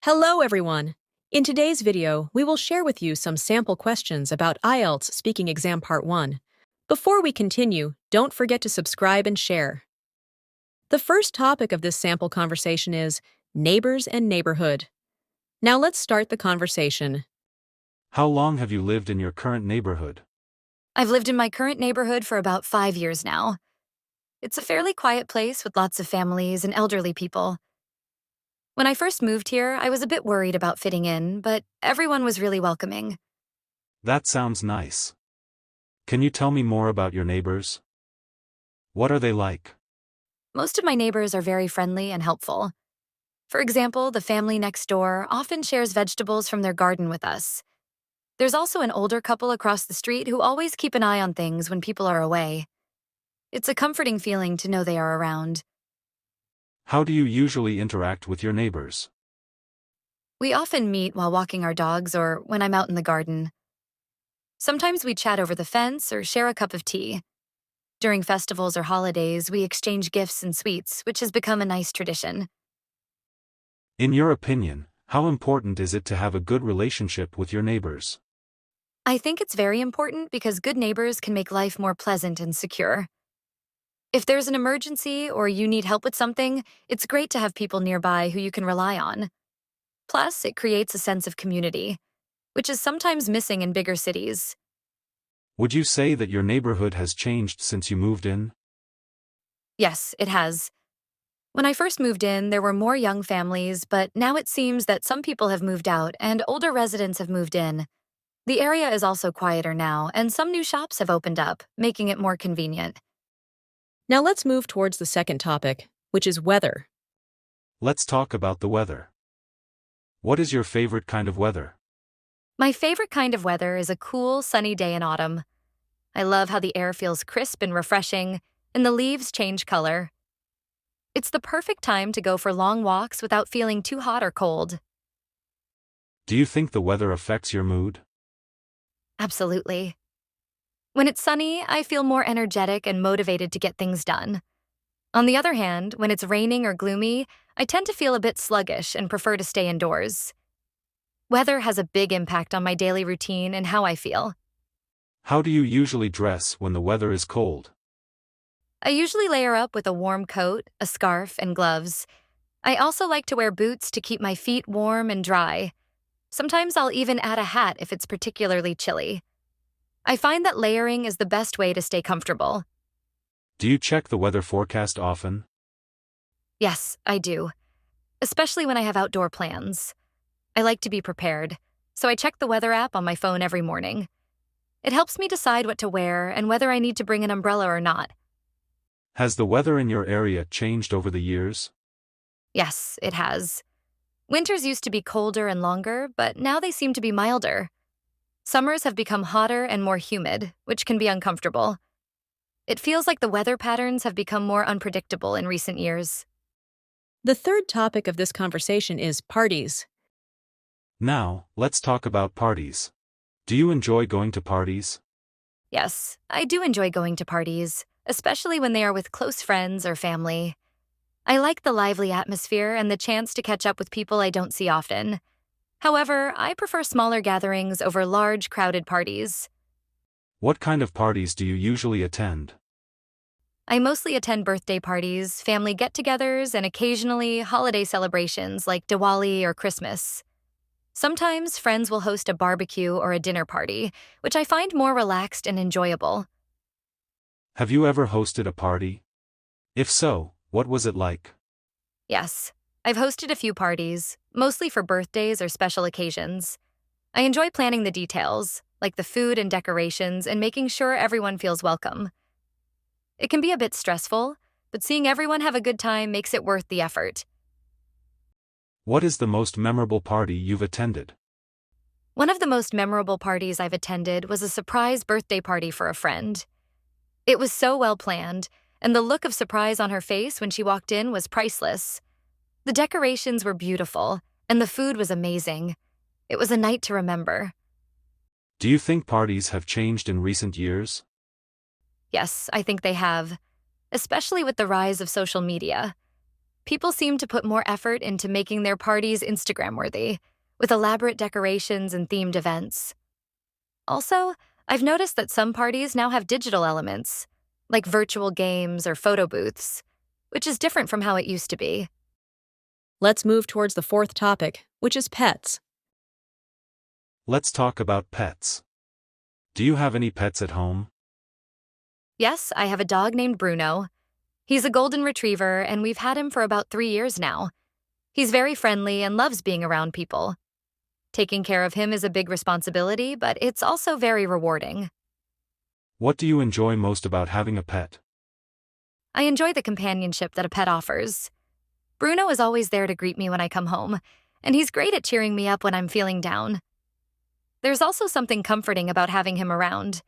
Hello, everyone! In today's video, we will share with you some sample questions about IELTS Speaking Exam Part 1. Before we continue, don't forget to subscribe and share. The first topic of this sample conversation is neighbors and neighborhood. Now let's start the conversation. How long have you lived in your current neighborhood? I've lived in my current neighborhood for about 5 years now. It's a fairly quiet place with lots of families and elderly people. When I first moved here, I was a bit worried about fitting in, but everyone was really welcoming. That sounds nice. Can you tell me more about your neighbors? What are they like? Most of my neighbors are very friendly and helpful. For example, the family next door often shares vegetables from their garden with us. There's also an older couple across the street who always keep an eye on things when people are away. It's a comforting feeling to know they are around. How do you usually interact with your neighbors? We often meet while walking our dogs or when I'm out in the garden. Sometimes we chat over the fence or share a cup of tea. During festivals or holidays, we exchange gifts and sweets, which has become a nice tradition. In your opinion, how important is it to have a good relationship with your neighbors? I think it's very important because good neighbors can make life more pleasant and secure. If there's an emergency or you need help with something, it's great to have people nearby who you can rely on. Plus, it creates a sense of community, which is sometimes missing in bigger cities. Would you say that your neighborhood has changed since you moved in? Yes, it has. When I first moved in, there were more young families, but now it seems that some people have moved out and older residents have moved in. The area is also quieter now, and some new shops have opened up, making it more convenient. Now let's move towards the second topic, which is weather. Let's talk about the weather. What is your favorite kind of weather? My favorite kind of weather is a cool, sunny day in autumn. I love how the air feels crisp and refreshing, and the leaves change color. It's the perfect time to go for long walks without feeling too hot or cold. Do you think the weather affects your mood? Absolutely. When it's sunny, I feel more energetic and motivated to get things done. On the other hand, when it's raining or gloomy, I tend to feel a bit sluggish and prefer to stay indoors. Weather has a big impact on my daily routine and how I feel. How do you usually dress when the weather is cold? I usually layer up with a warm coat, a scarf, and gloves. I also like to wear boots to keep my feet warm and dry. Sometimes I'll even add a hat if it's particularly chilly. I find that layering is the best way to stay comfortable. Do you check the weather forecast often? Yes, I do. Especially when I have outdoor plans. I like to be prepared, so I check the weather app on my phone every morning. It helps me decide what to wear and whether I need to bring an umbrella or not. Has the weather in your area changed over the years? Yes, it has. Winters used to be colder and longer, but now they seem to be milder. Summers have become hotter and more humid, which can be uncomfortable. It feels like the weather patterns have become more unpredictable in recent years. The third topic of this conversation is parties. Now, let's talk about parties. Do you enjoy going to parties? Yes, I do enjoy going to parties, especially when they are with close friends or family. I like the lively atmosphere and the chance to catch up with people I don't see often. However, I prefer smaller gatherings over large, crowded parties. What kind of parties do you usually attend? I mostly attend birthday parties, family get-togethers, and occasionally holiday celebrations like Diwali or Christmas. Sometimes friends will host a barbecue or a dinner party, which I find more relaxed and enjoyable. Have you ever hosted a party? If so, what was it like? Yes, I've hosted a few parties, mostly for birthdays or special occasions. I enjoy planning the details, like the food and decorations, and making sure everyone feels welcome. It can be a bit stressful, but seeing everyone have a good time makes it worth the effort. What is the most memorable party you've attended? One of the most memorable parties I've attended was a surprise birthday party for a friend. It was so well planned, and the look of surprise on her face when she walked in was priceless. The decorations were beautiful, and the food was amazing. It was a night to remember. Do you think parties have changed in recent years? Yes, I think they have, especially with the rise of social media. People seem to put more effort into making their parties Instagram-worthy, with elaborate decorations and themed events. Also, I've noticed that some parties now have digital elements, like virtual games or photo booths, which is different from how it used to be. Let's move towards the fourth topic, which is pets. Let's talk about pets. Do you have any pets at home? Yes, I have a dog named Bruno. He's a golden retriever, and we've had him for about 3 years now. He's very friendly and loves being around people. Taking care of him is a big responsibility, but it's also very rewarding. What do you enjoy most about having a pet? I enjoy the companionship that a pet offers. Bruno is always there to greet me when I come home, and he's great at cheering me up when I'm feeling down. There's also something comforting about having him around.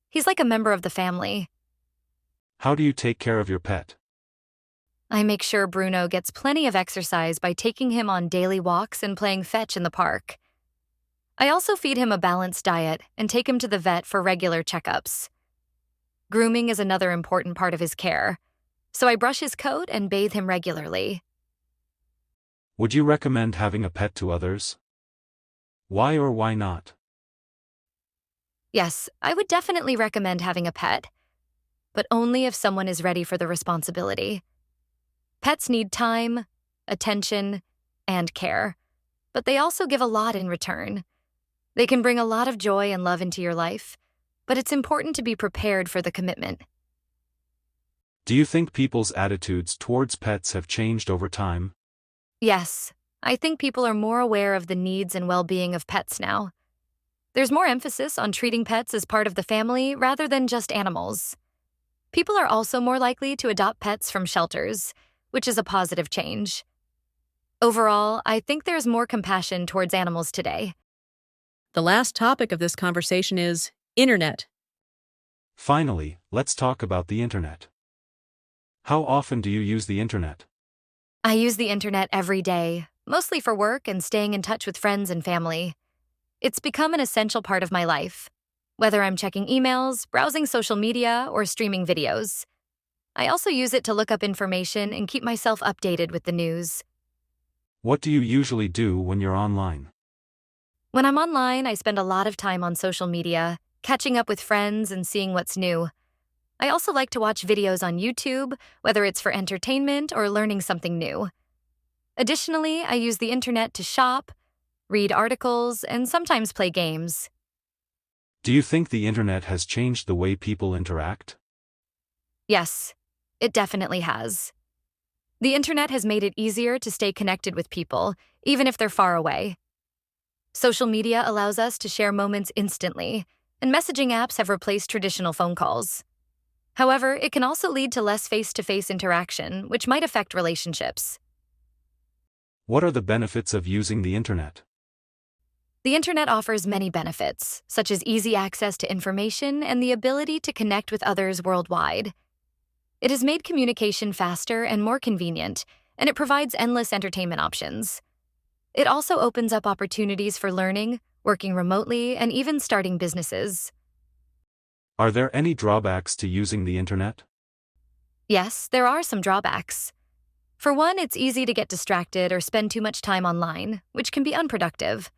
He's like a member of the family. How do you take care of your pet? I make sure Bruno gets plenty of exercise by taking him on daily walks and playing fetch in the park. I also feed him a balanced diet and take him to the vet for regular checkups. Grooming is another important part of his care, so I brush his coat and bathe him regularly. Would you recommend having a pet to others? Why or why not? Yes, I would definitely recommend having a pet, but only if someone is ready for the responsibility. Pets need time, attention, and care, but they also give a lot in return. They can bring a lot of joy and love into your life, but it's important to be prepared for the commitment. Do you think people's attitudes towards pets have changed over time? Yes, I think people are more aware of the needs and well-being of pets now. There's more emphasis on treating pets as part of the family rather than just animals. People are also more likely to adopt pets from shelters, which is a positive change. Overall, I think there's more compassion towards animals today. The last topic of this conversation is internet. Finally, let's talk about the internet. How often do you use the internet? I use the internet every day, mostly for work and staying in touch with friends and family. It's become an essential part of my life, whether I'm checking emails, browsing social media, or streaming videos. I also use it to look up information and keep myself updated with the news. What do you usually do when you're online? When I'm online, I spend a lot of time on social media, catching up with friends and seeing what's new. I also like to watch videos on YouTube, whether it's for entertainment or learning something new. Additionally, I use the internet to shop, read articles, and sometimes play games. Do you think the internet has changed the way people interact? Yes, it definitely has. The internet has made it easier to stay connected with people, even if they're far away. Social media allows us to share moments instantly, and messaging apps have replaced traditional phone calls. However, it can also lead to less face-to-face interaction, which might affect relationships. What are the benefits of using the internet? The internet offers many benefits, such as easy access to information and the ability to connect with others worldwide. It has made communication faster and more convenient, and it provides endless entertainment options. It also opens up opportunities for learning, working remotely, and even starting businesses. Are there any drawbacks to using the internet? Yes, there are some drawbacks. For one, it's easy to get distracted or spend too much time online, which can be unproductive.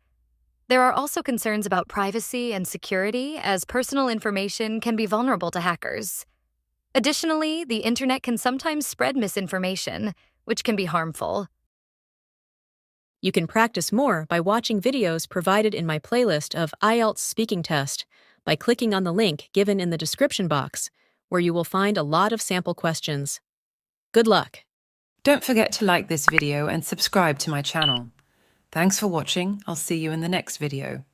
There are also concerns about privacy and security, as personal information can be vulnerable to hackers. Additionally, the internet can sometimes spread misinformation, which can be harmful. You can practice more by watching videos provided in my playlist of IELTS speaking test by clicking on the link given in the description box, where you will find a lot of sample questions. Good luck! Don't forget to like this video and subscribe to my channel. Thanks for watching. I'll see you in the next video.